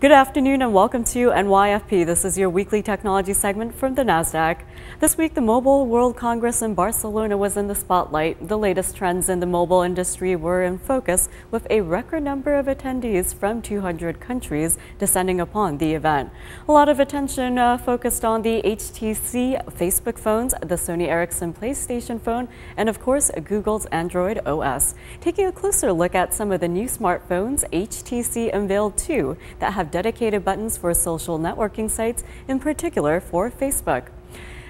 Good afternoon and welcome to NYFP. This is your weekly technology segment from the NASDAQ. This week, the Mobile World Congress in Barcelona was in the spotlight. The latest trends in the mobile industry were in focus, with a record number of attendees from 200 countries descending upon the event. A lot of attention focused on the HTC Facebook phones, the Sony Ericsson PlayStation phone, and of course, Google's Android OS. Taking a closer look at some of the new smartphones, HTC unveiled two that have dedicated buttons for social networking sites, in particular for Facebook.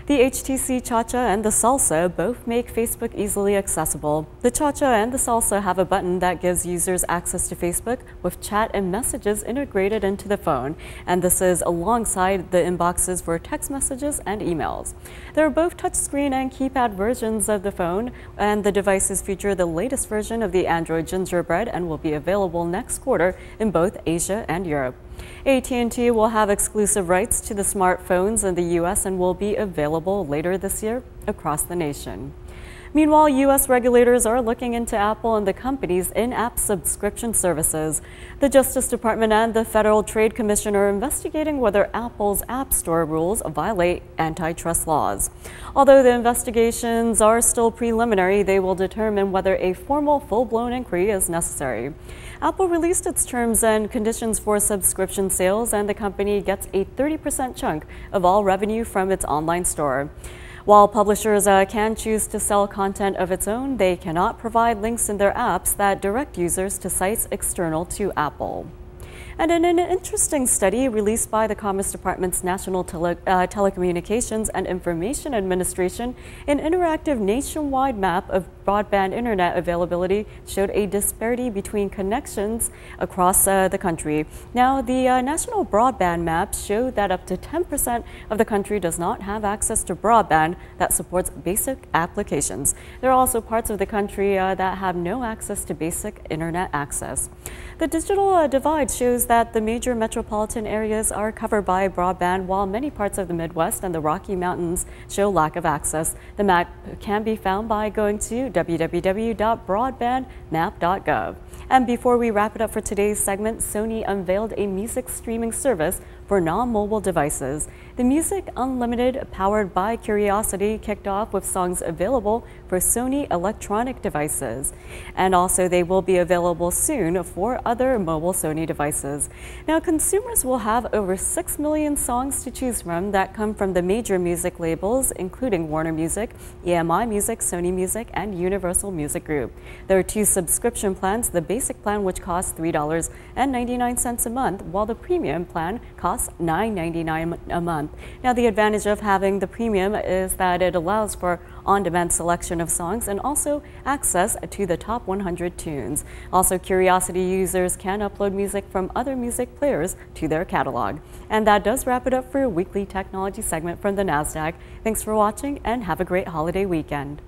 The HTC Chacha and the Salsa both make Facebook easily accessible. The Chacha and the Salsa have a button that gives users access to Facebook with chat and messages integrated into the phone, and this is alongside the inboxes for text messages and emails. There are both touchscreen and keypad versions of the phone, and the devices feature the latest version of the Android Gingerbread and will be available next quarter in both Asia and Europe. AT&T will have exclusive rights to the smartphones in the U.S. and will be available later this year across the nation. Meanwhile, U.S. regulators are looking into Apple and the company's in-app subscription services. The Justice Department and the Federal Trade Commission are investigating whether Apple's App Store rules violate antitrust laws. Although the investigations are still preliminary, they will determine whether a formal, full-blown inquiry is necessary. Apple released its terms and conditions for subscription sales, and the company gets a 30% chunk of all revenue from its online store. While publishers can choose to sell content of its own, they cannot provide links in their apps that direct users to sites external to Apple. And in an interesting study released by the Commerce Department's National Telecommunications and Information Administration, an interactive nationwide map of broadband internet availability showed a disparity between connections across the country. Now, the national broadband maps show that up to 10% of the country does not have access to broadband that supports basic applications. There are also parts of the country that have no access to basic internet access. The digital divide shows that the major metropolitan areas are covered by broadband, while many parts of the Midwest and the Rocky Mountains show lack of access. The map can be found by going to www.broadbandmap.gov. And before we wrap it up for today's segment, Sony unveiled a music streaming service for non-mobile devices. The Music Unlimited, powered by Curiosity, kicked off with songs available for Sony electronic devices. And also they will be available soon for other mobile Sony devices. Now, consumers will have over 6 million songs to choose from that come from the major music labels, including Warner Music, EMI Music, Sony Music, and Universal Music Group. There are two subscription plans, the basic plan, which costs $3.99 a month, while the premium plan costs $9.99 a month. Now, the advantage of having the premium is that it allows for on-demand selection of songs and also access to the top 100 tunes. Also, Curiosity users can upload music from other music players to their catalog. And that does wrap it up for your weekly technology segment from the NASDAQ. Thanks for watching and have a great holiday weekend.